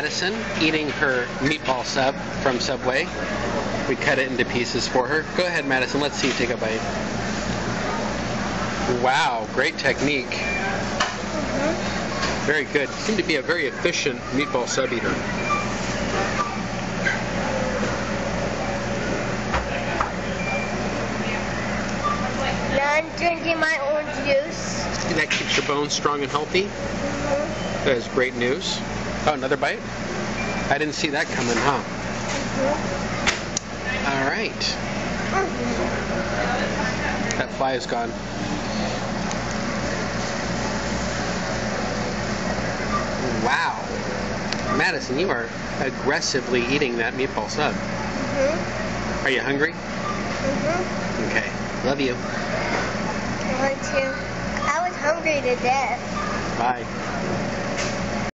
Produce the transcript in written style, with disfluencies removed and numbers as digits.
Madison eating her meatball sub from Subway. We cut it into pieces for her. Go ahead, Madison. Let's see you take a bite. Wow, great technique. Very good. You seem to be a very efficient meatball sub eater. Now I'm drinking my orange juice. That keeps your bones strong and healthy. That is great news. Oh, another bite? I didn't see that coming, huh? All right. That fly is gone. Wow. Madison, you are aggressively eating that meatball sub. Are you hungry? Okay. Love you. I want to. I was hungry to death.